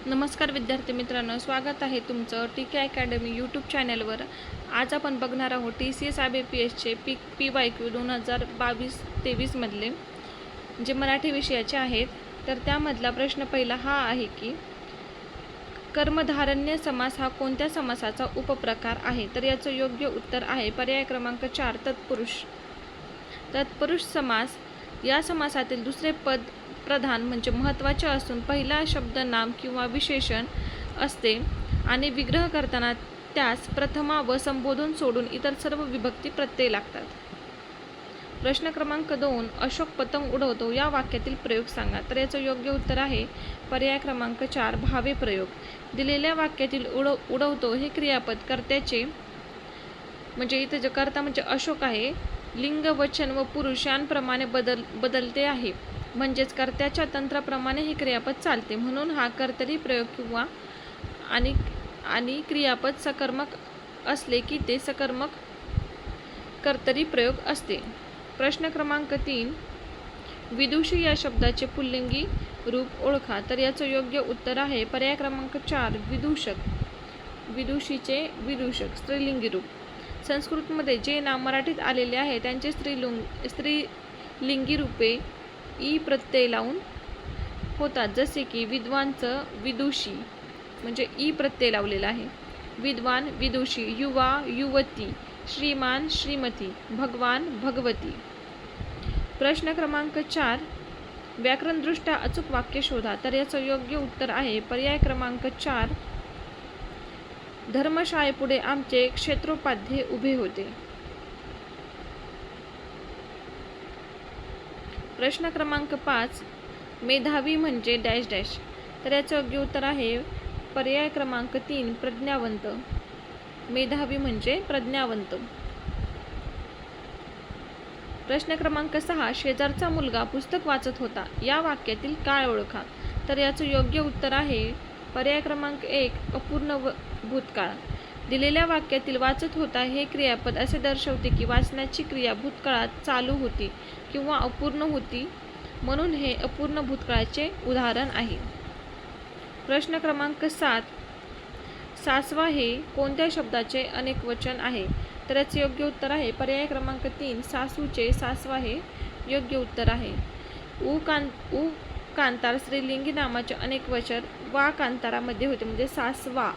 नमस्कार विद्यार्थी मित्रांनो, स्वागत आहे तुमचं टीके अकॅडमी यूट्यूब चॅनलवर। आज आपण बघणार आहोत TCS IBPSचे PYQ 2022-23 मधले जे मराठी विषयाचे आहेत। तर त्यामधला प्रश्न पहिला हा आहे की कर्मधारण्य समास हा कोणत्या समासाचा उपप्रकार आहे? तर याचं योग्य उत्तर आहे पर्याय क्रमांक 4 तत्पुरुष। तत्पुरुष समास या समासातील दुसरे पद प्रधान म्हणजे महत्त्वाचे असून पहिला शब्द नाम किंवा विशेषण असते आणि विग्रह करताना त्यास प्रथमा व संबोधन सोडून इतर सर्व विभक्ती प्रत्यय लागतात। प्रश्न क्रमांक 2 अशोक पतंग उडवतो या वाक्यातील प्रयोग सांगा। तर याचं योग्य उत्तर आहे पर्याय क्रमांक 4 भावे प्रयोग। दिलेल्या वाक्यातील उडवतो हे क्रियापद कर्त्याचे म्हणजे इथे जे कर्ता म्हणजे अशोक आहे लिंग वचन व पुरुष यांप्रमाणे बदलते आहे, म्हणजेच कर्त्याच्या तंत्राप्रमाणे हे क्रियापद चालते, म्हणून हा कर्तरी प्रयोग किंवा आणि क्रियापद सकर्मक असले की ते सकर्मक कर्तरी प्रयोग असते। प्रश्न क्रमांक 3 विदुषी या शब्दाचे पुल्लिंगी रूप ओळखा। तर याचं योग्य उत्तर आहे पर्याय क्रमांक 4 विदूषक। विदुषीचे विदूषक स्त्रीलिंगी रूप। संस्कृतमध्ये जे नाम मराठीत आलेले आहे त्यांचे स्त्रीलिंगी रूपे ई प्रत्यय लावून होतात, जसे की विद्वानचं विदुषी म्हणजे ई प्रत्यय लावलेला आहे, विद्वान विदुषी, युवा युवती, श्रीमान श्रीमती, भगवान भगवती। प्रश्न क्रमांक 4 व्याकरणदृष्ट्या अचूक वाक्य शोधा। तर याचं योग्य उत्तर आहे पर्याय क्रमांक 4 धर्मशाळेपुढे आमचे क्षेत्रोपाध्ये उभे होते। प्रश्न क्रमांक 5 मेधावी म्हणजे डॅश डॅश। तर याचं योग्य उत्तर आहे पर्याय क्रमांक 3 प्रज्ञावंत। मेधावी म्हणजे प्रज्ञावंत। प्रश्न क्रमांक 6 शेजारचा मुलगा पुस्तक वाचत होता या वाक्यातील काळ ओळखा। तर याचं योग्य उत्तर आहे पर्याय क्रमांक 1 अपूर्ण भूतकाळ। दिलेल्या वाक्यातील वाचत होता हे क्रियापद असे दर्शवते की वाचण्याची क्रिया भूतकाळात चालू होती किंवा अपूर्ण होती, म्हणून हे अपूर्ण भूतकाळाचे उदाहरण आहे। प्रश्न क्रमांक 7 सासवा हे कोणत्या शब्दाचे अनेकवचन आहे? तर याचे योग्य उत्तर आहे पर्याय क्रमांक 3 सासूचे सासवा हे योग्य उत्तर आहे। उ कांतार स्त्रीलिंगी नामाचे अनेकवचन वा कांतारामध्ये होते, म्हणजे सासवा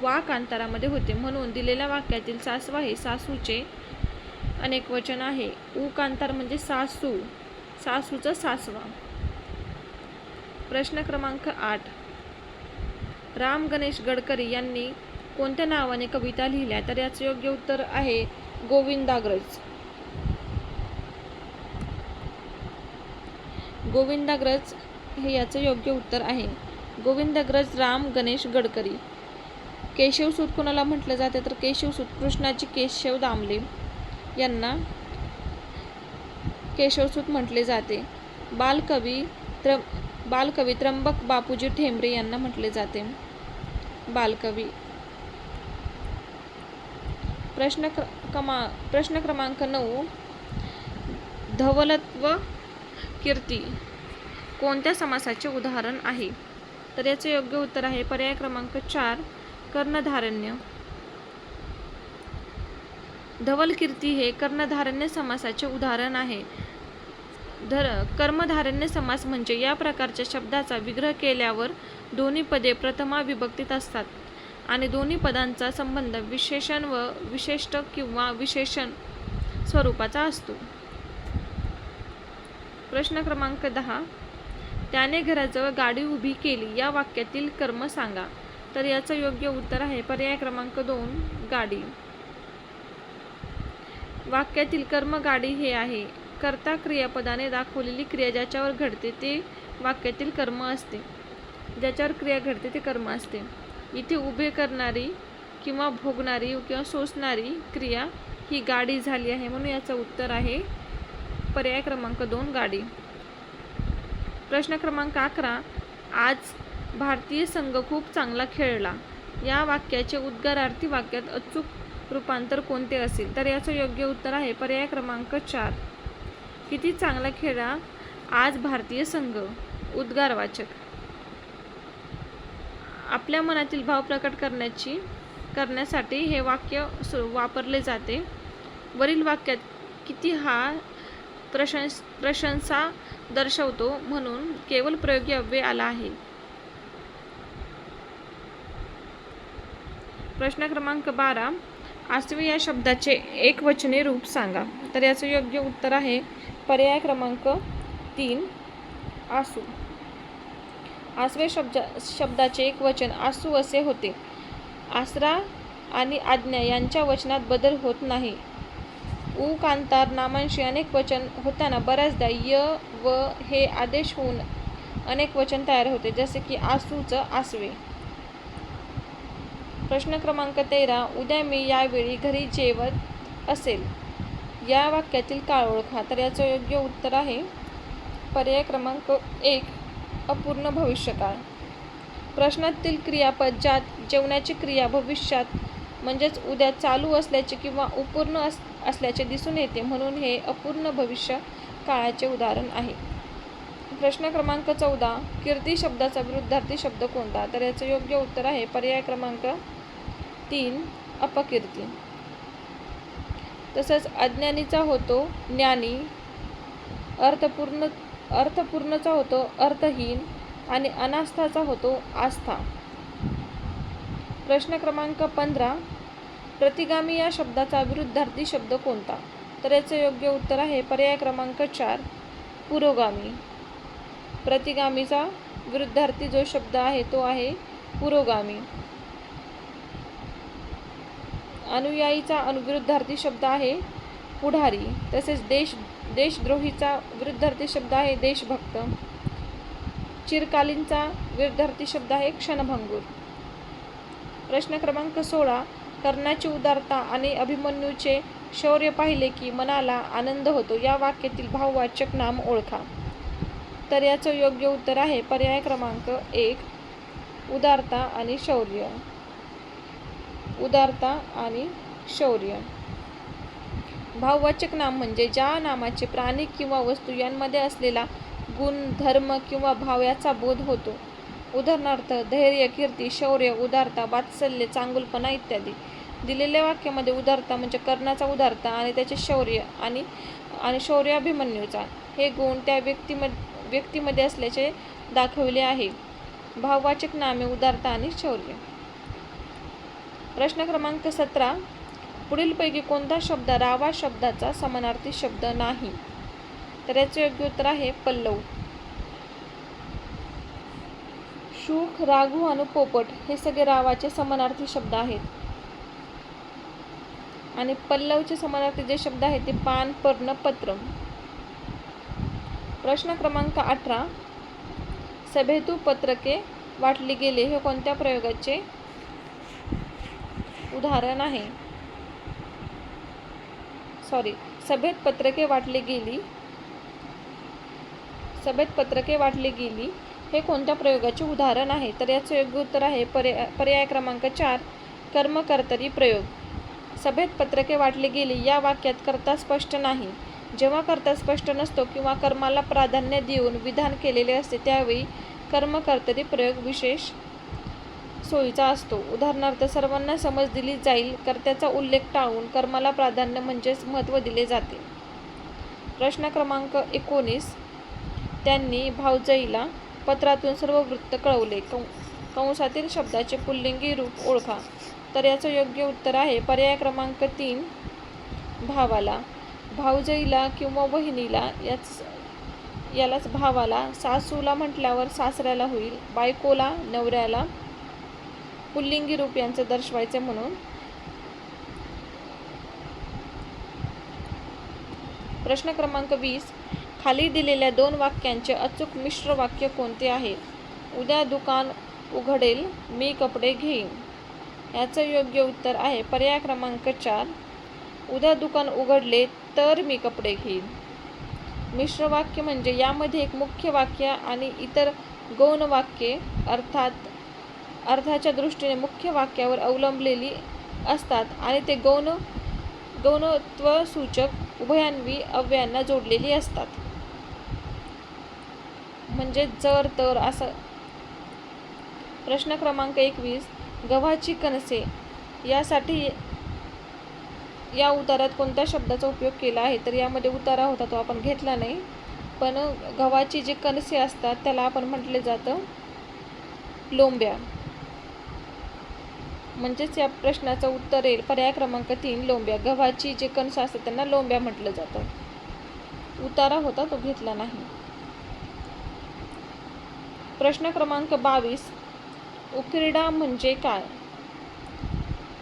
वा कांतारामध्ये होते, म्हणून दिलेल्या वाक्यातील सासवा हे सासूचे अनेकवचन आहे। उ कांतार म्हणजे सासू, सासूचा सासवा। प्रश्न क्रमांक 8 राम गणेश गडकरी यांनी कोणत्या नावाने कविता लिहिल्या? तर याचे योग्य उत्तर आहे गोविंदाग्रज। गोविंदाग्रज हे याचे योग्य उत्तर आहे। गोविंदाग्रज राम गणेश गडकरी। केशवसूत कोणाला म्हटलं जाते? तर केशवसूत कृष्णाजी केशव दामले यांना केशवसूत म्हटले जाते। बालकवी त्र्यंबक बापूजी ठेंबरे यांना म्हटले जाते बालकवी। प्रश्न क्रमांक 9 धवलत्व कीर्ती कोणत्या समासाचे उदाहरण आहे? तर याचे योग्य उत्तर आहे पर्याय क्रमांक 4 कर्णधारण्य। धवल कीर्ती हे कर्णधारण्य समासाचे उदाहरण आहे। कर्मधारण्य समास म्हणजे या प्रकारच्या शब्दाचा विग्रह केल्यावर दोन्ही पदे प्रथमा विभक्तीत असतात आणि दोन्ही पदांचा संबंध विशेषण व विशेष्ट किंवा विशेषण स्वरूपाचा असतो। प्रश्न क्रमांक 10 त्याने घराजवळ गाडी उभी केली या वाक्यातील कर्म सांगा। तर याचं योग्य उत्तर आहे पर्याय क्रमांक 2 गाडी। वाक्यातील कर्म गाडी हे आहे। कर्ता क्रियापदाने दाखवलेली क्रिया ज्याच्यावर घडते ते वाक्यातील कर्म असते, ज्याच्यावर क्रिया घडते ते कर्म असते। इथे उभे करणारी किंवा भोगणारी किंवा सोसणारी क्रिया ही गाडी झाली आहे, म्हणून याचं उत्तर आहे पर्याय क्रमांक 2 गाडी। प्रश्न क्रमांक 11 आज भारतीय संघ खूप चांगला खेळला या वाक्याचे उद्गारार्थी वाक्यात अचूक रूपांतर कोणते असेल? तर याचं योग्य उत्तर आहे पर्याय क्रमांक 4 किती चांगला खेळला आज भारतीय संघ। उद्गारवाचक। आपल्या मनातील भाव प्रकट करण्यासाठी हे वाक्य वापरले जाते. वरील वाक्यात किती हा प्रशंसा दर्शवतो म्हणून केवळ प्रयोगी अव्यय आला आहे. प्रश्न क्रमांक 12. आसवे या शब्दाचे एकवचनी रूप सांगा. तर याचं योग्य उत्तर आहे पर्याय क्रमांक 3 आसू. आसवे शब्दाचे एकवचन आसू असे होते. आसरा आणि आज्ञा यांच्या वचनात बदल होत नाही. उकांतार नामांशी अनेक वचन होताना बऱ्याचदा य व हे आदेश होऊन अनेक वचन तयार होते, जसे की आसूचं आसवे. प्रश्न क्रमांक 13. उद्या मी यावेळी घरी जेवत असेल या वाक्यातील काळ ओळखा. तर याचं योग्य उत्तर आहे पर्याय क्रमांक 1 अपूर्ण भविष्यकाळ. प्रश्नातील क्रियापद ज्यात जेवण्याची क्रिया भविष्यात म्हणजेच उद्या चालू असल्याचे किंवा अपूर्ण असल्याचे दिसून येते, म्हणून हे अपूर्ण भविष्य काळाचे उदाहरण आहे. प्रश्न क्रमांक 14. कीर्ती शब्दाचा विरुद्धार्थी शब्द कोणता. तर याचं योग्य उत्तर आहे पर्याय क्रमांक 3 अपकीर्ती. तसंच अज्ञानीचा होतो ज्ञानी, अर्थपूर्णचा होतो अर्थहीन आणि अनास्थाचा होतो आस्था. प्रश्न क्रमांक 15. प्रतिगामी या शब्दाचा विरुद्धार्थी शब्द कोणता. तर याचे योग्य उत्तर आहे पर्याय क्रमांक 4 पुरोगामी. प्रतिगामीचा विरुद्धार्थी जो शब्द आहे तो आहे पुरोगामी. अनुयायीचा विरुद्धार्थी शब्द आहे पुढारी. तसेच देशद्रोहीचा विरुद्धार्थी शब्द आहे देशभक्त. चिरकालीनचा विरुद्धार्थी शब्द आहे क्षणभंगूर. प्रश्न क्रमांक 16. कर्णाची उदारता आणि अभिमन्यूचे शौर्य पाहिले की मनाला आनंद होतो या वाक्यातील भाववाचक नाम ओळखा. तर याचं योग्य उत्तर आहे पर्याय क्रमांक 1 उदारता आणि शौर्य. उदारता आणि शौर्य. भाववाचक नाम म्हणजे ज्या नामाचे प्राणी किंवा वस्तू यांमध्ये असलेला गुण, धर्म किंवा भाव याचा बोध होतो. उदाहरणार्थ धैर्य, कीर्ती, शौर्य, उदारता, वात्सल्य, चांगुलपणा इत्यादी. दिलेल्या वाक्यामध्ये उदारता म्हणजे कर्णाचा उदारता आणि त्याचे शौर्य आणि शौर्य अभिमन्यूचा हे गुण त्या व्यक्तीमध्ये असल्याचे दाखविले आहे. भाववाचक नामे उदारता आणि शौर्य. प्रश्न क्रमांक 17. पुढीलपैकी कोणता शब्द रावा शब्दाचा समानार्थी शब्द नाही. तर याचे योग्य उत्तर आहे पल्लव. शुक, राघू आणि पोपट हे सगळे रावाचे समानार्थी शब्द आहेत. आणि पल्लवचे समानार्थी जे शब्द आहेत ते पान, पर्ण, पत्र. प्रश्न क्रमांक 18. सभेतू पत्रके वाटली गेली हे कोणत्या प्रयोगाचे उदाहरण आहे. सभेत पत्रके वाटली गेली हे कोणत्या प्रयोगाचे उदाहरण आहे. तर याचे योग्य उत्तर आहे पर्याय क्रमांक 4 कर्मकर्तरी प्रयोग. सभेत पत्रके वाटली गेली या वाक्यात कर्ता स्पष्ट नाही. जेव्हा कर्ता स्पष्ट नसतो किंवा कर्माला प्राधान्य देऊन विधान केलेले असते त्यावेळी कर्मकर्तरी प्रयोग विशेष सोयीचा असतो. उदाहरणार्थ सर्वांना समज दिली जाईल कर्त्याचा उल्लेख टाळून कर्माला प्राधान्य म्हणजेच महत्त्व दिले जाते. प्रश्न क्रमांक 19. त्यांनी भावजईला पत्रातून सर्व वृत्त कळवले. कंसातील शब्दाचे पुल्लिंगी रूप ओळखा. तर याचं योग्य उत्तर आहे पर्याय क्रमांक 3 भावाला. भावजईला किंवा वहिनीला यालाच भावाला. सासूला म्हटल्यावर सासऱ्याला होईल. बायकोला, नवऱ्याला पुल्लिंगी रूप यांचं दर्शवायचे म्हणून. प्रश्न क्रमांक 20. खाली दिलेल्या 2 वाक्यांचे अचूक मिश्र वाक्य कोणते आहे. उद्या दुकान उघडेल, मी कपडे घेईन. याचं योग्य उत्तर आहे पर्याय क्रमांक 4 उद्या दुकान उघडले तर मी कपडे घेईन. मिश्र वाक्य म्हणजे यामध्ये एक मुख्य वाक्य आणि इतर गौण वाक्ये अर्थाच्या दृष्टीने मुख्य वाक्यावर अवलंबलेली असतात आणि ते गौणत्वसूचक उभयान्वी अव्ययांना जोडलेली असतात. म्हणजे जर, तर असं. प्रश्न क्रमांक 21, गव्हाची कणसे यासाठी या उतारात कोणत्या शब्दाचा उपयोग केला आहे? तर यामध्ये उतारा होता तो आपण घेतला नाही, पण गव्हाची जे कणसे असतात त्याला आपण म्हटले जातं लोंब्या. म्हणजेच या प्रश्नाचं उत्तर येईल पर्याय क्रमांक 3 लोंब्या. गव्हाची जे कणस असतात त्यांना लोंब्या म्हटलं जातं. उतारा होता तो घेतला नाही. प्रश्न क्रमांक 22, उकिरडा म्हणजे काय?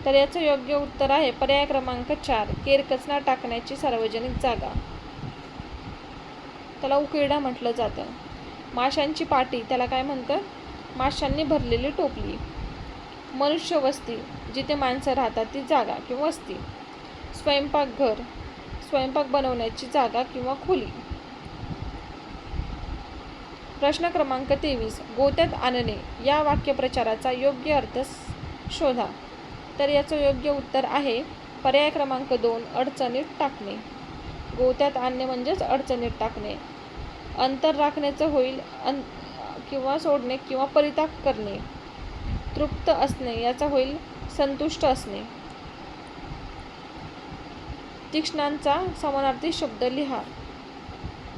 तर याचं योग्य उत्तर आहे पर्याय क्रमांक 4 केरकचरा टाकण्याची सार्वजनिक जागा. त्याला उकिरडा म्हटलं जातं. माशांची पाटी त्याला काय म्हणतात? माशांनी भरलेली टोपली. मनुष्य वस्ती जिथे माणसं राहतात ती जागा किंवा वस्ती. स्वयंपाकघर स्वयंपाक बनवण्याची जागा किंवा खोली. प्रश्न क्रमांक 23, गोत्यात आणणे या वाक्यप्रचाराचा योग्य अर्थ शोधा. तर याचं योग्य उत्तर आहे पर्याय क्रमांक 2 अडचणीत टाकणे. गोत्यात आणणे म्हणजेच अडचणीत टाकणे. अंतर राखण्याचं होईल किंवा सोडणे किंवा परित्याग करणे. तृप्त असणे याचा होईल संतुष्ट असणे. तीक्ष्णांचा समानार्थी शब्द लिहा.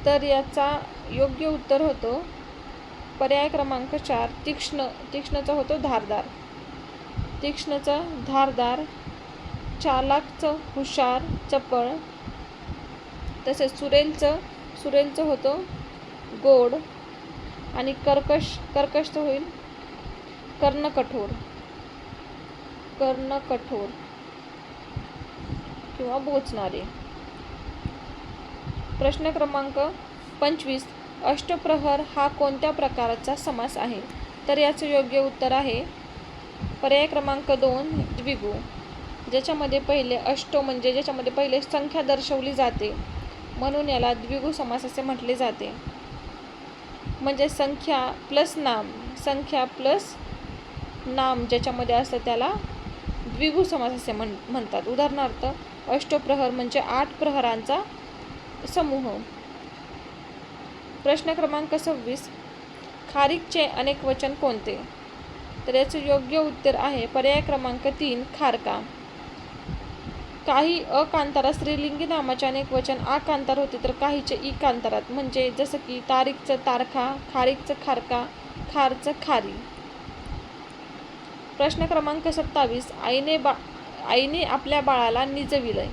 तर याचा योग्य उत्तर होतो पर्याय क्रमांक 4 तीक्ष्ण. तीक्ष्णचा होतो धारदार. तीक्ष्णचं धारदार. चालाकचं हुशार चपळ. तसेच सुरेलचं होतं गोड. आणि कर्कशचं होईल कर्णकठोर किंवा बोचणारे. प्रश्न क्रमांक 25, अष्टप्रहर हा कोणत्या प्रकारचा समास आहे? तर याचं योग्य उत्तर आहे पर्याय क्रमांक 2 द्विगु. ज्याच्यामध्ये पहिले अष्टो म्हणजे ज्याच्यामध्ये पहिले संख्या दर्शवली जाते म्हणून याला द्विगु समास असे म्हटले जाते. म्हणजे संख्या प्लस नाम ज्याच्यामध्ये असतं त्याला द्विगु समास असे म्हणतात. उदाहरणार्थ अष्टप्रहर म्हणजे 8 प्रहरांचा समूह. प्रश्न क्रमांक 26, खारीकचे अनेक वचन कोणते? तर याचं योग्य उत्तर आहे पर्याय क्रमांक 3 खारका. काही अकांतारात स्त्रीलिंगी नामाचे अनेक वचन आकांतार होते तर काहीचे इकांतारात. म्हणजे जसं की तारीखचं तारखा, खारीकचं खारका, खारचं खारी. प्रश्न क्रमांक 27, आईने आपल्या बाळाला निजविलंय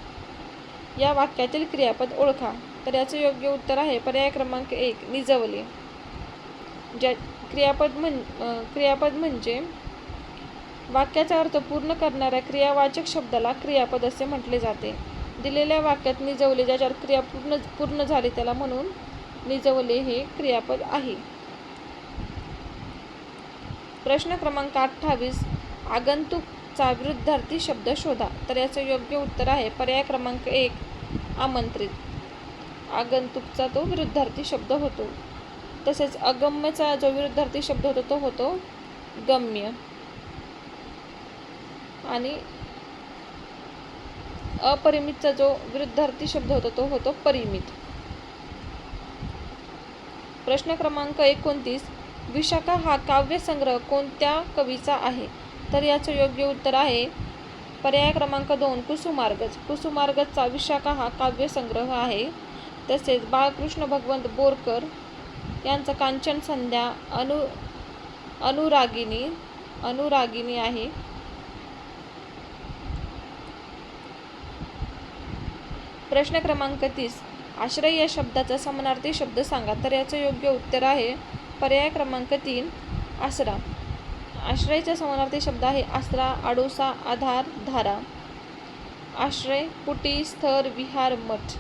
या वाक्यातील क्रियापद ओळखा. तर याचं योग्य उत्तर आहे पर्याय क्रमांक 1 निजवले. क्रियापद म्हणजे वाक्याचा अर्थ पूर्ण करणाऱ्या क्रियावाचक शब्दाला क्रियापद असे म्हटले जाते. दिलेल्या वाक्यात निजवले ज्याच्यावर क्रिया पूर्ण झाली त्याला म्हणून निजवले हे क्रियापद आहे. प्रश्न क्रमांक 28, आगंतुकचा विरुद्धार्थी शब्द शोधा. तर याचं योग्य उत्तर आहे पर्याय क्रमांक 1 आमंत्रित. आगंतुकचा तो विरुद्धार्थी शब्द होतो. तसेच अगम्यचा जो विरुद्धार्थी शब्द होतो तो होतो गम्य. आणि अपरिमितचा जो विरुद्धार्थी शब्द होतो तो होतो परिमित. प्रश्न क्रमांक 29, विशाखा हा काव्यसंग्रह कोणत्या कवीचा आहे? तर याचं योग्य उत्तर आहे पर्याय क्रमांक 2 कुसुमार्गज. कुसुमार्गजचा विशाखा हा काव्यसंग्रह आहे. तसेच बाळकृष्ण भगवंत बोरकर यांचं कांचन संध्या अनुरागिनी आहे. प्रश्न क्रमांक 30, आश्रय या शब्दाचा समानार्थी शब्द सांगा. तर याचं योग्य उत्तर आहे पर्याय क्रमांक 3 आसरा. आश्रयचा समानार्थी शब्द आहे आसरा, आडोसा, आधार, धारा. आश्रय पुटी, स्थर, विहार, मठ.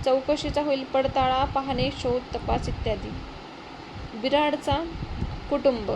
चौकशीचा होईल पडताळा, पाहणे, शोध, तपास इत्यादी. विराडचा कुटुंब.